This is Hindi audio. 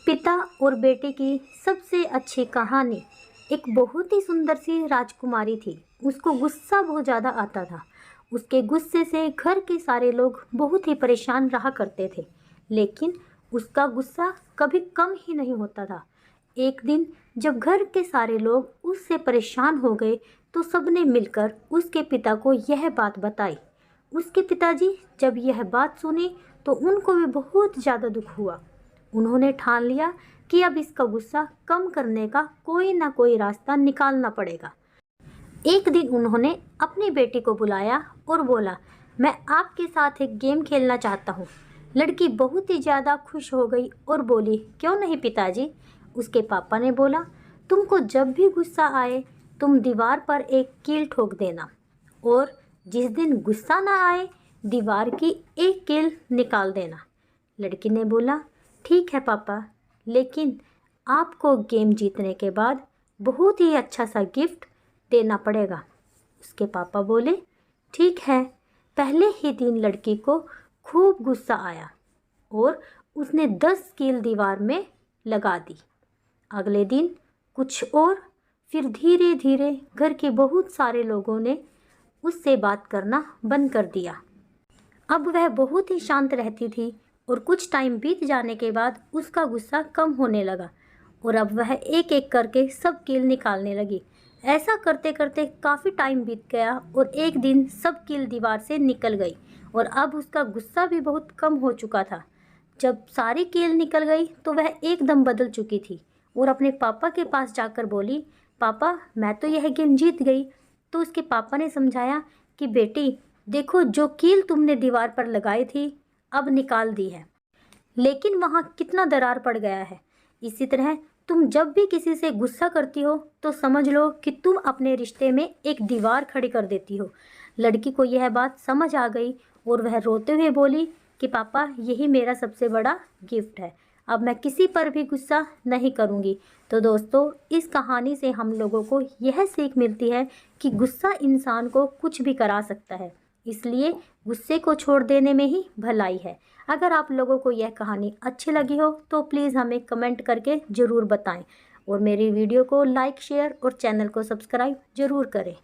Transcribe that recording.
पिता और बेटे की सबसे अच्छी कहानी। एक बहुत ही सुंदर सी राजकुमारी थी। उसको गुस्सा बहुत ज़्यादा आता था। उसके गुस्से से घर के सारे लोग बहुत ही परेशान रहा करते थे, लेकिन उसका गुस्सा कभी कम ही नहीं होता था। एक दिन जब घर के सारे लोग उससे परेशान हो गए तो सबने मिलकर उसके पिता को यह बात बताई। उसके पिताजी जब यह बात सुनी तो उनको भी बहुत ज़्यादा दुख हुआ। उन्होंने ठान लिया कि अब इसका गुस्सा कम करने का कोई ना कोई रास्ता निकालना पड़ेगा। एक दिन उन्होंने अपनी बेटी को बुलाया और बोला, मैं आपके साथ एक गेम खेलना चाहता हूँ। लड़की बहुत ही ज़्यादा खुश हो गई और बोली, क्यों नहीं पिताजी। उसके पापा ने बोला, तुमको जब भी गुस्सा आए तुम दीवार पर एक कील ठोक देना, और जिस दिन गुस्सा ना आए दीवार की एक कील निकाल देना। लड़की ने बोला, ठीक है पापा, लेकिन आपको गेम जीतने के बाद बहुत ही अच्छा सा गिफ्ट देना पड़ेगा। उसके पापा बोले, ठीक है। पहले ही दिन लड़की को खूब गुस्सा आया और उसने 10 कील दीवार में लगा दी। अगले दिन कुछ और, फिर धीरे धीरे घर के बहुत सारे लोगों ने उससे बात करना बंद कर दिया। अब वह बहुत ही शांत रहती थी और कुछ टाइम बीत जाने के बाद उसका गुस्सा कम होने लगा और अब वह एक एक करके सब कील निकालने लगी। ऐसा करते करते काफ़ी टाइम बीत गया और एक दिन सब कील दीवार से निकल गई और अब उसका गुस्सा भी बहुत कम हो चुका था। जब सारी कील निकल गई तो वह एकदम बदल चुकी थी और अपने पापा के पास जाकर बोली, पापा मैं तो यह गेम जीत गई। तो उसके पापा ने समझाया कि बेटी देखो, जो कील तुमने दीवार पर लगाई थी अब निकाल दी है, लेकिन वहाँ कितना दरार पड़ गया है। इसी तरह तुम जब भी किसी से गुस्सा करती हो तो समझ लो कि तुम अपने रिश्ते में एक दीवार खड़ी कर देती हो। लड़की को यह बात समझ आ गई और वह रोते हुए बोली कि पापा यही मेरा सबसे बड़ा गिफ्ट है, अब मैं किसी पर भी गुस्सा नहीं करूँगी। तो दोस्तों, इस कहानी से हम लोगों को यह सीख मिलती है कि गुस्सा इंसान को कुछ भी करा सकता है, इसलिए गुस्से को छोड़ देने में ही भलाई है। अगर आप लोगों को यह कहानी अच्छी लगी हो तो प्लीज़ हमें कमेंट करके ज़रूर बताएं और मेरी वीडियो को लाइक, शेयर और चैनल को सब्सक्राइब ज़रूर करें।